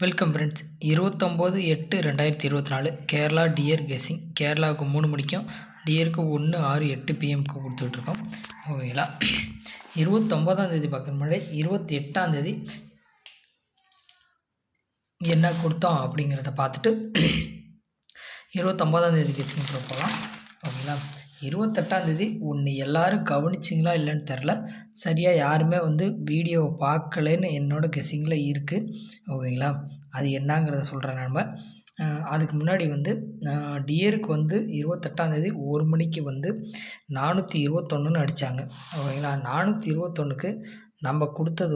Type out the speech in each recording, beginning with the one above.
Welcome friends. 29/8/2024 Kerala dear guessing. கேரளாவுக்கு 3 மணிக்கும், டியருக்கு 1:06-8 பிஎம்க்கு கொடுத்துட்ருக்கோம். ஓகேங்களா? 29ஆந்தேதி பார்க்குற முன்னாடி 28ஆந்தேதி என்ன கொடுத்தோம் அப்படிங்கிறத பார்த்துட்டு 29ஆந்தேதி கெஸ்ஸிங் போகலாம். ஓகேங்களா? 28ஆந்தேதி ஒன்று எல்லோரும் கவனிச்சிங்களா இல்லைன்னு தெரில. சரியாக யாருமே வீடியோவை பார்க்கலன்னு என்னோடய கெஸ்ஸிங்கில் இருக்குது. ஓகேங்களா? அது என்னங்கிறத சொல்கிறேன். நம்ம அதுக்கு முன்னாடி டியருக்கு 28ஆந்தேதி 1 மணிக்கு 421ன்னு அடித்தாங்க. ஓகேங்களா? 421க்கு நம்ம கொடுத்தது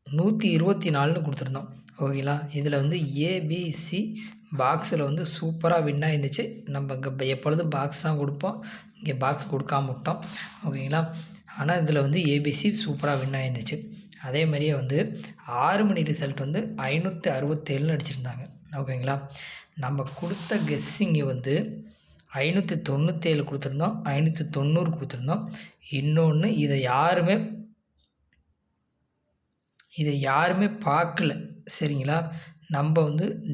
124ன்னு கொடுத்துருந்தோம். ஓகேங்களா? இதில் ஏபிசி பாக்ஸில் சூப்பராக வின்னாக இருந்துச்சு. நம்ம இங்கே எப்பொழுதும் பாக்ஸ் தான் கொடுப்போம், இங்கே பாக்ஸ் கொடுக்காம விட்டோம். ஓகேங்களா? ஆனால் இதில் ஏபிசி சூப்பராக வின்னாக இருந்துச்சு. அதே மாதிரியே 6 மணி ரிசல்ட் 567ன்னு அடிச்சிருந்தாங்க. ஓகேங்களா? நம்ம கொடுத்த கெஸ்ஸிங்கு 597 கொடுத்துருந்தோம், 590 கொடுத்துருந்தோம். இன்னொன்று இதை யாருமே பார்க்கல. சரிங்களா? நம்ம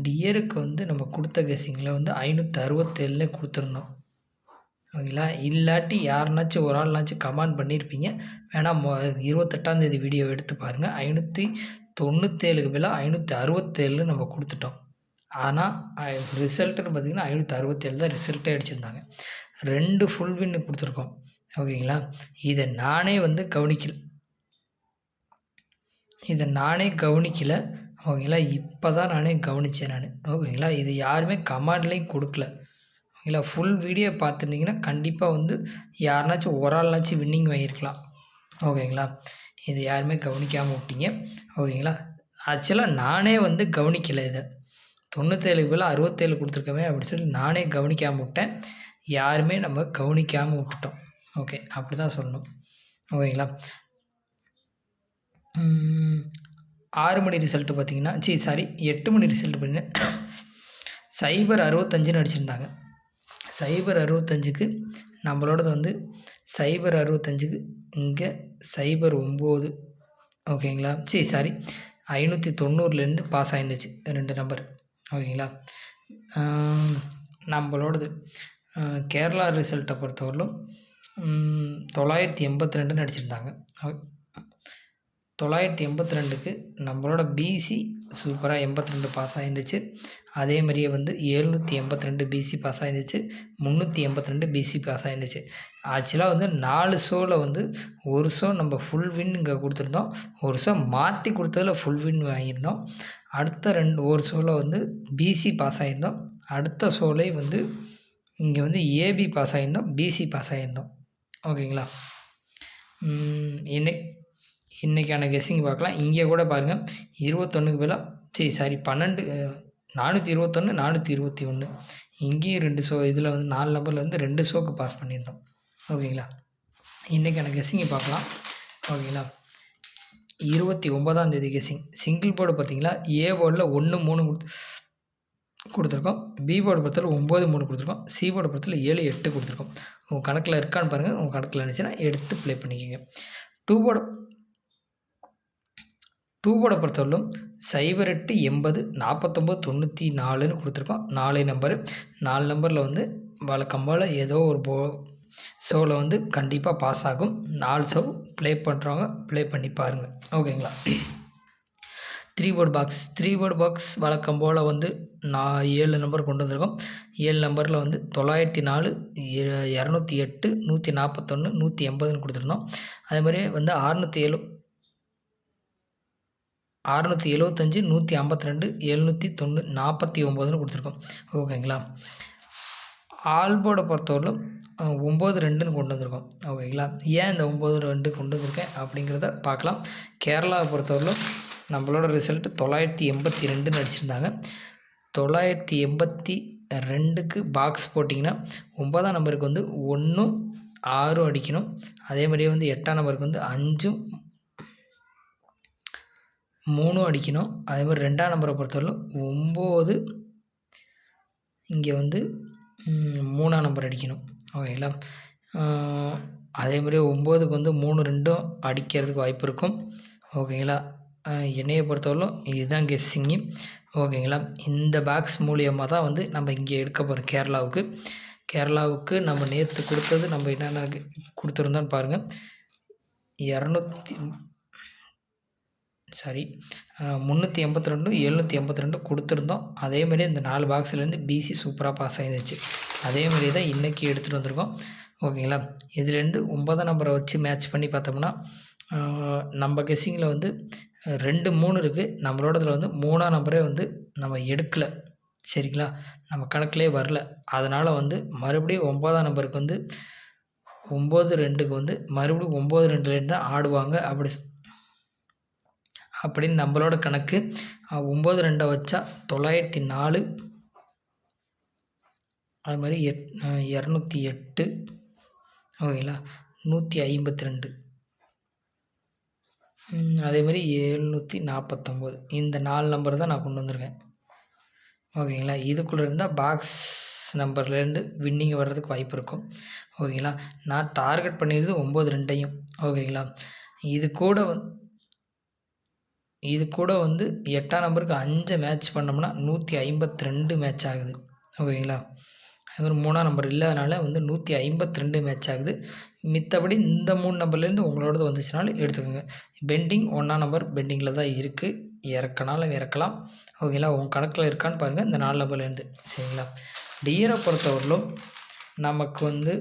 டியருக்கு நம்ம கொடுத்த கெஸ்ஸிங்கில் 567 கொடுத்துருந்தோம். ஓகேங்களா? இல்லாட்டி யாருனாச்சும் ஒரு ஆள்னாச்சும் கமெண்ட் பண்ணியிருப்பீங்க. வேணால் 28ஆந்தேதி வீடியோ எடுத்து பாருங்கள். 597க்கு பதிலாக 567 நம்ம கொடுத்துட்டோம். ஆனால் ரிசல்ட்டுன்னு பார்த்திங்கன்னா 567 தான் ரிசல்ட்டே அடிச்சிருந்தாங்க. 2 ஃபுல் வின்னு கொடுத்துருக்கோம். ஓகேங்களா? இதை நானே கவனிக்கலை. ஓகேங்களா? இப்போ தான் நானே கவனித்தேன் நான். ஓகேங்களா? இது யாருமே கமெண்ட்லேயும் கொடுக்கல. ஓகேங்களா? ஃபுல் வீடியோ பார்த்துருந்தீங்கன்னா கண்டிப்பாக யாருனாச்சும் ஒரு ஆள்னாச்சும் வின்னிங் வாங்கியிருக்கலாம். ஓகேங்களா? இது யாருமே கவனிக்காமல் விட்டீங்க. ஓகேங்களா? ஆக்சுவலாக நானே கவனிக்கலை. இதை 97க்கு பதிலாக 67 கொடுத்துருக்கோமே அப்படின்னு சொல்லி நானே கவனிக்காமல் விட்டேன். யாருமே நம்ம கவனிக்காமல் விட்டுட்டோம். ஓகே, அப்படி தான் சொல்லணும். ஓகேங்களா? 6 மணி ரிசல்ட்டு பார்த்திங்கன்னா 8 மணி ரிசல்ட்டு பார்த்தீங்கன்னா 065ன்னு அடிச்சிருந்தாங்க. 065க்கு நம்மளோடது 065க்கு இங்கே 09. ஓகேங்களா? 590லேருந்து பாஸ் ஆகிருந்துச்சு 2 நம்பர். ஓகேங்களா? நம்மளோடது கேரளா ரிசல்ட்டை பொறுத்தவரையிலும் 982ன்னு அடிச்சிருந்தாங்க. 982க்கு நம்மளோட பிசி சூப்பராக 82 பாஸ் ஆகிருந்துச்சு. அதே மாதிரியே 782 பிசி பாஸ் ஆகிருந்துச்சு. 382 பிசி பாஸ் ஆகிருந்துச்சு. ஆக்சுவலாக 4 ஷோவில் ஒரு ஷோ நம்ம ஃபுல் வின் இங்கே கொடுத்துருந்தோம். ஒரு ஷோ மாற்றி கொடுத்ததில் ஃபுல் வின் வாங்கியிருந்தோம். அடுத்த ஒரு ஷோவில் பிசி பாஸ் ஆகியிருந்தோம். அடுத்த ஷோலே இங்கே ஏபி பாஸ் ஆகியிருந்தோம், பிசி பாஸ் ஆகியிருந்தோம். ஓகேங்களா? இன்றைக்கான கெஸ்ஸிங் பார்க்கலாம். இங்கே கூட பாருங்கள், 21க்கு பதிலாக 12 421 421 இங்கேயும் 2 ஷோ. இதில் 4 நம்பர்லேருந்து 2 ஷோக்கு பாஸ் பண்ணியிருந்தோம். ஓகேங்களா? இன்றைக்கான கெஸ்ஸிங்கை பார்க்கலாம். ஓகேங்களா? 29ஆந்தேதி கெஸ்ஸிங். சிங்கிள் போர்டு பார்த்தீங்களா, ஏ போர்டில் 1 3 கொடுத்துருக்கோம். பி போர்டு பொறுத்தவரை 9 3 கொடுத்துருக்கோம். சி போர்டு பொறுத்தவரை 7 8 கொடுத்துருக்கோம். உங்கள் கணக்கில் இருக்கான்னு பாருங்கள். உங்கள் கணக்கில் இருந்துச்சுன்னா எடுத்து ப்ளே பண்ணிக்கோங்க. டூ போர்டை பொறுத்தவரையிலும் 08 80 49 94ன்னு கொடுத்துருக்கோம். 4 நம்பரு. 4 நம்பரில் வழக்கம் போல் ஏதோ ஒரு ஷோவில் கண்டிப்பாக பாஸ் ஆகும். 4 ஷோ ப்ளே பண்ணுறவங்க ப்ளே பண்ணி பாருங்கள். ஓகேங்களா? 3 போர்டு பாக்ஸ் வழக்கம் போல் நான் 7 நம்பர் கொண்டு வந்திருக்கோம். 7 நம்பரில் 904 208 141 180ன்னு கொடுத்துருந்தோம். அதே மாதிரி 675 152 790 49ன்னு கொடுத்துருக்கோம். ஓகேங்களா? ஆல் போர்டை பொறுத்தவரையிலும் 92ன்னு கொண்டு வந்திருக்கோம். ஓகேங்களா? ஏன் இந்த 92 கொண்டு வந்திருக்கேன் அப்படிங்கிறத பார்க்கலாம். கேரளாவை பொறுத்தவரையிலும் நம்மளோட ரிசல்ட்டு 982ன்னு அடிச்சிருந்தாங்க. 982க்கு பாக்ஸ் போட்டிங்கன்னா 9ஆம் நம்பருக்கு 1 6 அடிக்கணும். அதே மாதிரியே 8ஆம் நம்பருக்கு 5 3 அடிக்கணும். அதே மாதிரி 2ஆம் நம்பரை பொறுத்தவரையிலும் 9 இங்கே 3ஆம் நம்பர் அடிக்கணும். ஓகேங்களா? அதே மாதிரி 9க்கு 3 2 அடிக்கிறதுக்கு வாய்ப்பு இருக்கும். ஓகேங்களா. என்னையை பொறுத்தவரையிலும் இதுதான் கெஸ்ஸிங்கு. ஓகேங்களா. இந்த பாக்ஸ் மூலியமாக தான் வந்து நம்ம இங்கே எடுக்க போகிறோம் கேரளாவுக்கு நம்ம நேற்று கொடுத்தது நம்ம என்னென்ன கொடுத்துருந்தோன்னு பாருங்கள். 382 782 கொடுத்துருந்தோம். அதேமாதிரி இந்த 4 பாக்ஸ்லேருந்து பிசி சூப்பராக பாஸ் ஆகிருந்துச்சு. அதேமாதிரி தான் இன்றைக்கி எடுத்துகிட்டு வந்திருக்கோம். ஓகேங்களா. இதுலேருந்து 9 நம்பரை வச்சு மேட்ச் பண்ணி பார்த்தோம்னா நம்ம கெஸ்ஸிங்கில் வந்து 2 3 இருக்குது. நம்மளோடதில் வந்து 3ஆம் நம்பரே வந்து நம்ம எடுக்கலை. சரிங்களா. நம்ம கணக்கிலே வரல. அதனால் வந்து மறுபடியும் 9ஆம் நம்பருக்கு வந்து 9-2க்கு வந்து மறுபடியும் 9-2லேருந்து தான் ஆடுவாங்க அப்படின்னு நம்மளோட கணக்கு. 9-2 வச்சா 904, அது மாதிரி 208, ஓகேங்களா, 152, அதேமாதிரி 749. இந்த 4 நம்பர் தான் நான் கொண்டு வந்திருக்கேன். ஓகேங்களா. இதுக்குள்ளே இருந்தால் பாக்ஸ் நம்பர்லேருந்து வின்னிங் வர்றதுக்கு வாய்ப்பு இருக்கும். ஓகேங்களா. நான் டார்கெட் பண்ணிடுறது 9-2ஐயும். ஓகேங்களா. இது கூட வந்து 8ஆம் நம்பருக்கு 5 மேட்ச் பண்ணோம்னா 152 மேட்ச் ஆகுது. ஓகேங்களா. அதுமாதிரி 3ஆம் நம்பர் இல்லாதனால வந்து 152 மேட்ச் ஆகுது. மித்தபடி இந்த 3 நம்பர்லேருந்து உங்களோடது வந்துச்சுனாலும் எடுத்துக்கோங்க. பெண்டிங் 1ஆம் நம்பர் பெண்டிங்கில் தான் இருக்குது. இறக்கினாலும் இறக்கலாம். ஓகேங்களா. உங்கள் கணக்கில் இருக்கான்னு பாருங்கள் இந்த 4 நம்பர்லேருந்து. சரிங்களா. டியரை பொறுத்தவரையிலும் நமக்கு வந்து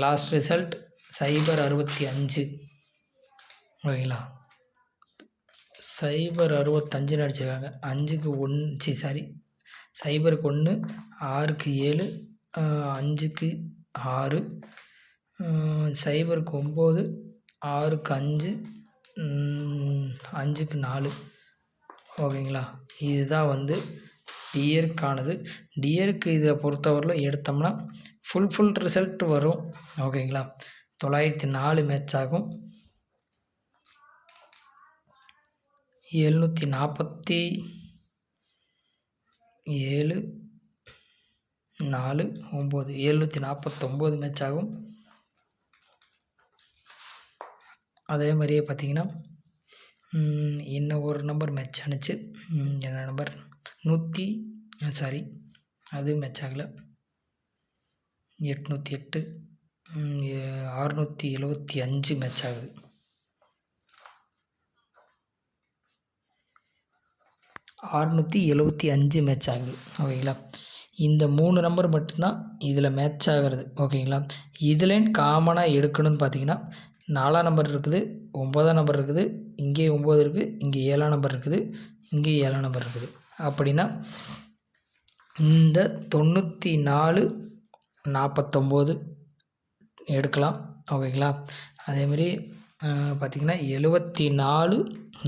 லாஸ்ட் ரிசல்ட் 065. ஓகேங்களா. 065ன்னு அடிச்சிருக்காங்க. 5க்கு 1 சாரி 0க்கு 1, 6க்கு 7, 5க்கு 6, 0க்கு 9, 6க்கு 5, 5க்கு 4. ஓகேங்களா. இதுதான் வந்து டியருக்கானது. டியருக்கு இதை பொறுத்தவரையிலும் எடுத்தோம்னா ஃபுல் ரிசல்ட் வரும். ஓகேங்களா. 904 மேட்ச் ஆகும். 747, 4, 9, 749 மேட்ச் ஆகும். அதே மாதிரியே பார்த்திங்கன்னா இன்னும் ஒரு நம்பர் மேட்ச் ஆணுச்சு. என்ன நம்பர் அது மேட்ச் ஆகலை. 808, 675 மேட்ச் ஆகுது. 675 மேட்ச் ஆகுது. ஓகேங்களா. இந்த 3 நம்பர் மட்டும்தான் இதில் மேட்ச் ஆகிறது. ஓகேங்களா. இதில் காமனாக எடுக்கணும்னு பார்த்தீங்கன்னா 4ஆம் நம்பர் இருக்குது, 9ஆம் நம்பர் இருக்குது, இங்கே 9 இருக்குது, இங்கே 7ஆம் நம்பர் இருக்குது, இங்கே 7ஆம் நம்பர் இருக்குது. அப்படின்னா இந்த 94, 49 எடுக்கலாம். ஓகேங்களா. அதேமாதிரி பார்த்திங்கன்னா 74,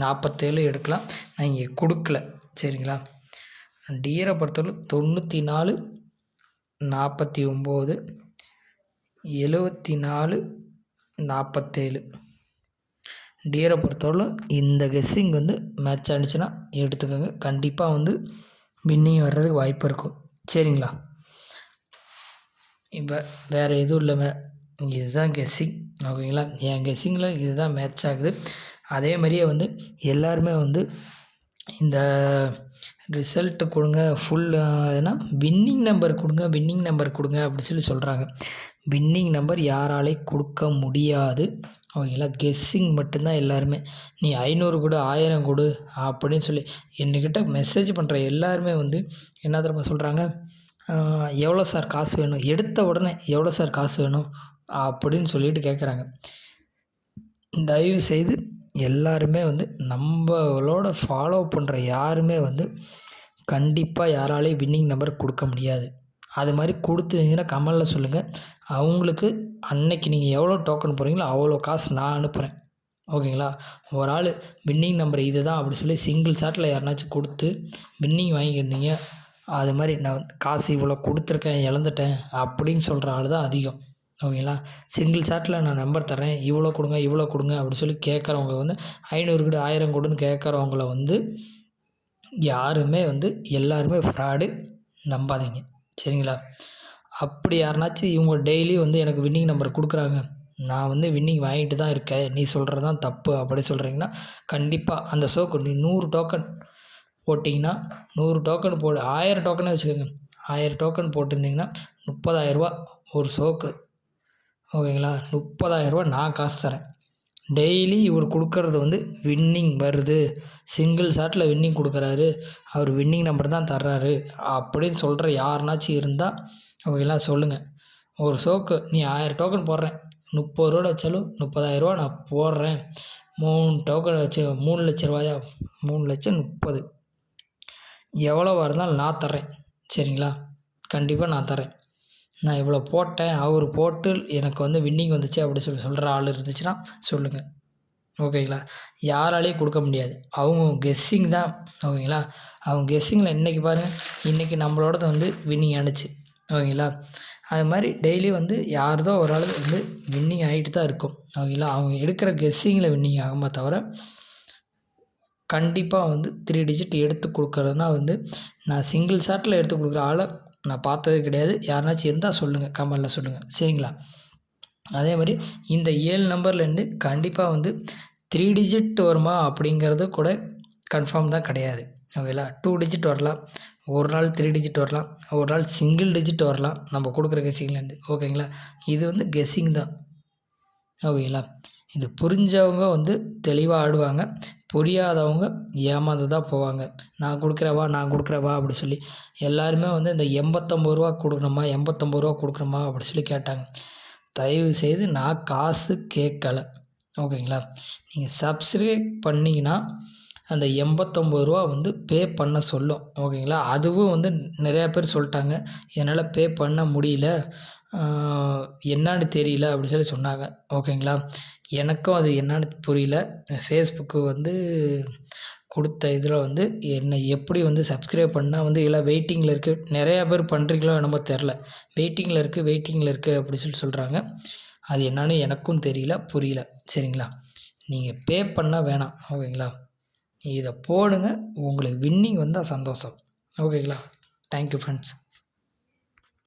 47 எடுக்கலாம். நான் இங்கே கொடுக்கல. சரிங்களா. டியரை பொறுத்தவரை 94, 49, 74, 47. டியரை பொறுத்தவரை இந்த கெஸ்ஸிங் வந்து மேட்ச் ஆகிடுச்சுன்னா எடுத்துக்கோங்க. கண்டிப்பாக வந்து வின்னிங் வர்றதுக்கு வாய்ப்பு இருக்கும். சரிங்களா. இப்போ வேறு எதுவும் இல்லை, இதுதான் கெஸ்ஸிங். ஓகேங்களா. என் கெஸ்ஸிங்கில் இதுதான் மேட்ச் ஆகுது. அதே மாதிரியே வந்து எல்லாருமே வந்து இந்த ரிசல்ட்டு கொடுங்க, ஏன்னா வின்னிங் நம்பர் கொடுங்க அப்படி சொல்கிறாங்க. வின்னிங் நம்பர் யாராலையும் கொடுக்க முடியாது. ஓகேங்களா. கெஸ்ஸிங் மட்டும்தான் எல்லாருமே. நீ 500 கொடு, 1000 கொடு அப்படின்னு சொல்லி என்கிட்ட மெசேஜ் பண்ணுற எல்லாருமே வந்து என்ன தெரியுமா சொல்கிறாங்க, எவ்வளோ சார் காசு வேணும், எடுத்த உடனே எவ்வளோ சார் காசு வேணும் அப்படின்னு சொல்லிட்டு கேட்குறாங்க. தயவு செய்து எல்லாருமே வந்து நம்மளோட ஃபாலோ பண்ணுற யாருமே வந்து கண்டிப்பாக யாராலையும் வின்னிங் நம்பர் கொடுக்க முடியாது. அது மாதிரி கொடுத்தீங்கன்னா கமெண்டில் சொல்லுங்கள். அவங்களுக்கு அன்னைக்கு நீங்கள் எவ்வளோ டோக்கன் போடுறீங்களோ அவ்வளோ காசு நான் அனுப்புகிறேன். ஓகேங்களா. ஒரு ஆள் வின்னிங் நம்பர் இது தான் அப்படி சொல்லி சிங்கிள் ஷாட்டில் யாருனாச்சும் கொடுத்து வின்னிங் வாங்கியிருந்தீங்க, அது மாதிரி நான் காசு இவ்வளோ கொடுத்துருக்கேன் இழந்துட்டேன் அப்படின்னு சொல்கிற ஆள் தான் அதிகம். ஓகேங்களா. சிங்கிள் ஷாட்டில் நான் நம்பர் தரேன், இவ்வளோ கொடுங்க அப்படி சொல்லி கேட்குறவங்க வந்து 500 கொடு, 1000 கொடுன்னு கேட்குறவங்கள வந்து யாருமே வந்து எல்லாருமே ஃப்ராடு, நம்பாதீங்க. சரிங்களா. அப்படி யாருனாச்சும் இவங்க டெய்லி வந்து எனக்கு வின்னிங் நம்பர் கொடுக்குறாங்க, நான் வந்து வின்னிங் வாங்கிட்டு தான் இருக்கேன், நீ சொல்கிறது தான் தப்பு அப்படி சொல்கிறீங்கன்னா கண்டிப்பாக அந்த ஷோக்கு நீ 100 டோக்கன் போட்டிங்கன்னா 100 டோக்கன் போடு, 1000 டோக்கனே வச்சுக்கோங்க, 1000 டோக்கன் போட்டிருந்தீங்கன்னா 30,000 ஒரு ஷோக்கு. ஓகேங்களா? 30,000 நான் காசு தரேன். டெய்லி இவர் கொடுக்கறது வந்து வின்னிங் வருது, சிங்கிள் ஷாட்டில் வின்னிங் கொடுக்குறாரு, அவர் வின்னிங் நம்பர் தான் தர்றாரு அப்படின்னு சொல்கிற யாருனாச்சும் இருந்தால் ஓகேங்களா சொல்லுங்கள். ஒரு ஷோக்கு நீ 1000 டோக்கன் போடுறேன், 30 ரூபா வச்சாலும் 30,000 நான் போடுறேன், 3 டோக்கன் வச்சு 3 லட்ச ரூபாயா, 3 லட்சம் 30, எவ்வளோவா இருந்தாலும் நான் தர்றேன். சரிங்களா? கண்டிப்பாக நான் தரேன். நான் இவ்வளோ போட்டேன், அவர் போட்டு எனக்கு வந்து வின்னிங் வந்துச்சு அப்படி சொல்கிற ஆள் இருந்துச்சுன்னா சொல்லுங்கள். ஓகேங்களா? யாராலையும் கொடுக்க முடியாது, அவங்க கெஸ்ஸிங் தான். ஓகேங்களா? அவங்க கெஸ்ஸிங்கில் இன்றைக்கி பாருங்கள், இன்றைக்கி நம்மளோடது வந்து வின்னிங் ஆணுச்சு. ஓகேங்களா? அது மாதிரி டெய்லி வந்து யார்தோ ஒரு ஆள் வந்து வின்னிங் ஆகிட்டு தான் இருக்கும். ஓகேங்களா? அவங்க எடுக்கிற கெஸ்ஸிங்கில் வின்னிங் ஆகுமா தவிர கண்டிப்பாக வந்து 3 டிஜிட் எடுத்து கொடுக்குறதுனா வந்து நான் சிங்கிள் ஷாட்டில் எடுத்து கொடுக்குற ஆளை நான் பார்த்தது கிடையாது. யாருனாச்சும் இருந்தால் சொல்லுங்கள், கமெண்டில் சொல்லுங்கள். சரிங்களா? அதே மாதிரி இந்த 7 நம்பர்லேருந்து கண்டிப்பாக வந்து 3 டிஜிட் வருமா அப்படிங்கிறது கூட கன்ஃபார்ம் தான் கிடையாது. ஓகேங்களா? 2 டிஜிட் வரலாம், ஒரு நாள் 3 டிஜிட் வரலாம், ஒரு நாள் சிங்கிள் டிஜிட் வரலாம் நம்ம கொடுக்குற கெஸ்ஸிங்லேருந்து. ஓகேங்களா? இது வந்து கெஸ்ஸிங் தான். ஓகேங்களா? இது புரிஞ்சவங்க வந்து தெளிவாக ஆடுவாங்க, புரியாதவங்க ஏமாந்து தான் போவாங்க. நான் கொடுக்குறவா அப்படி சொல்லி எல்லாருமே வந்து இந்த 89 ரூபா கொடுக்கணுமா, 89 ரூபா கொடுக்கணுமா அப்படி சொல்லி கேட்டாங்க. தயவுசெய்து நான் காசு கேட்கல. ஓகேங்களா? நீங்கள் சப்ஸ்கிரைப் பண்ணிங்கன்னா அந்த 89 ரூபா வந்து பே பண்ண சொல்லும். ஓகேங்களா? அதுவும் வந்து நிறையா பேர் சொல்லிட்டாங்க, என்னால் பே பண்ண முடியல, என்னான்னு தெரியல அப்படி சொல்லி சொன்னாங்க. ஓகேங்களா? எனக்கும் அது என்னான்னு புரியல. ஃபேஸ்புக்கு வந்து கொடுத்த இதில் வந்து என்னை எப்படி வந்து சப்ஸ்கிரைப் பண்ணால் வந்து எல்லாம் வெயிட்டிங்கில் இருக்குது, நிறையா பேர் பண்ணுறீங்களோ என்னமோ தெரில, வெயிட்டிங்கில் இருக்குது அப்படி சொல்லி சொல்கிறாங்க. அது என்னான்னு எனக்கும் தெரியல, புரியல. சரிங்களா? நீங்கள் பே பண்ணால் வேணாம். ஓகேங்களா? இதை போடுங்க, உங்களுக்கு வின்னிங் வந்தால் சந்தோஷம். ஓகேங்களா? Thank you friends.